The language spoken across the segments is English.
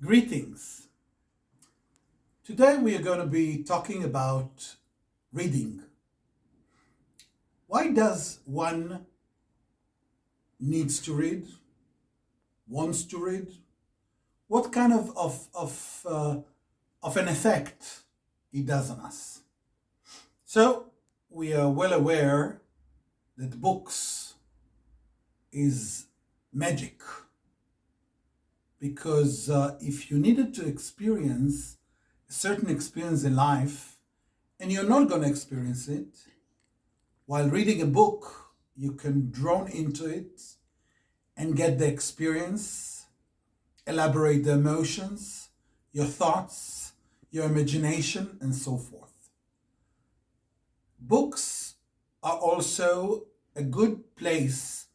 Greetings. Today we are going to be talking about reading. Why does one needs to read, wants to read? What kind of an effect it does on us? So we are well aware that books is magic because if you needed to experience a certain experience in life and you're not going to experience it, while reading a book, you can drawn into it and get the experience, elaborate the emotions, your thoughts, your imagination, and so forth. Books are also a good place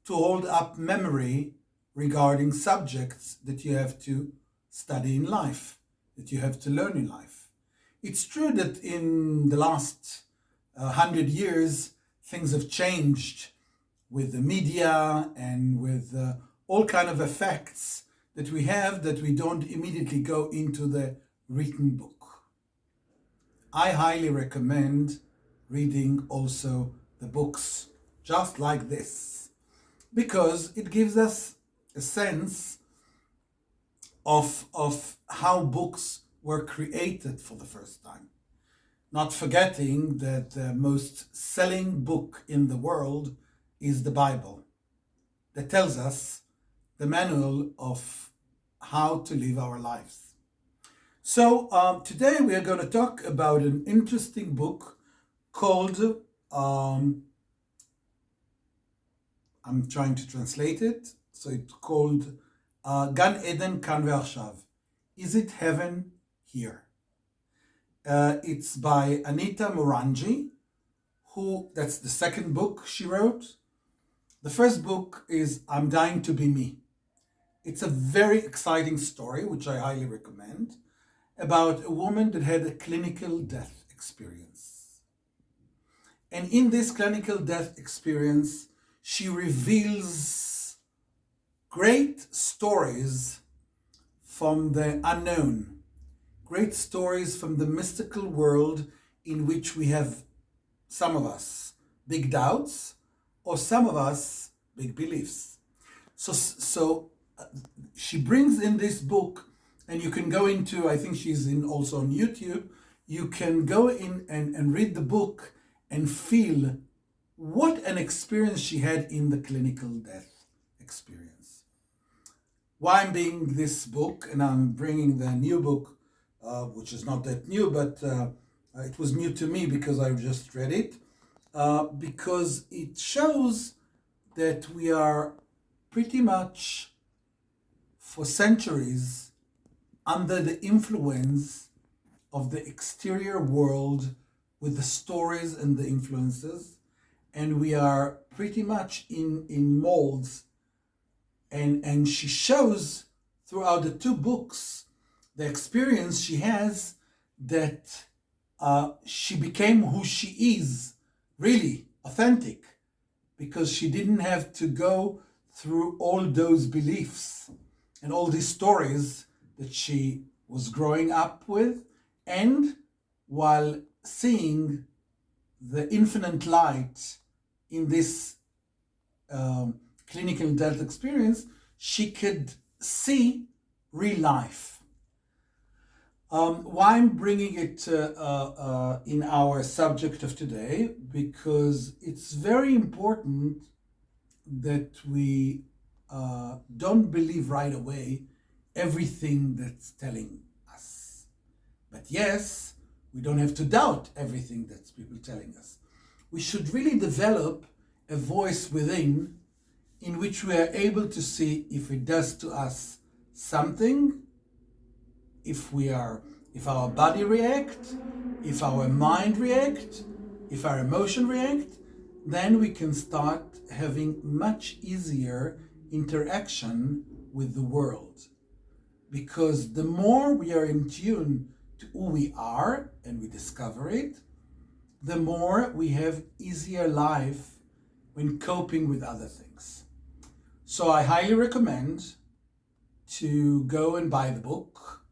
to hold up memory regarding subjects that you have to study in life, that you have to learn in life. It's true that in the last 100 years, things have changed with the media and with all kind of effects that we have that we don't immediately go into the written book. I highly recommend reading also the books just like this because it gives us a sense of how books were created for the first time. Not forgetting that the most selling book in the world is the Bible, that tells us the manual of how to live our lives. So today we are going to talk about an interesting book called, I'm trying to translate it, so it's called Gan Eden Kan Ve'Achshav. Is it heaven here? It's by Anita Morangi, that's the second book she wrote. The first book is I'm Dying to Be Me. It's a very exciting story, which I highly recommend, about a woman that had a clinical death experience. And in this clinical death experience, she reveals great stories from the unknown, great stories from the mystical world in which we have, some of us, big doubts, or some of us, big beliefs. So she brings in this book, and you can go into, I think she's also on YouTube, you can go in and read the book and feel what an experience she had in the clinical death experience. Why I'm bringing this book, and I'm bringing the new book, which is not that new, but it was new to me because I just read it, because it shows that we are pretty much for centuries under the influence of the exterior world with the stories and the influences, and we are pretty much in molds, and she shows throughout the two books the experience she has that she became who she is, really authentic, because she didn't have to go through all those beliefs and all these stories that she was growing up with, and while seeing the infinite light in this clinical death experience, she could see real life. Why I'm bringing it in our subject of today? Because it's very important that we don't believe right away everything that's telling us. But yes, we don't have to doubt everything that's people telling us. We should really develop a voice within in which we are able to see if it does to us something, if our body react, if our mind react, if our emotion react, then we can start having much easier interaction with the world. Because the more we are in tune to who we are and we discover it, the more we have easier life when coping with other things. So I highly recommend to go and buy the book,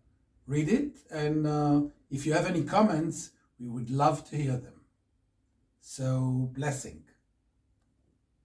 read it, and if you have any comments, we would love to hear them. So, blessing.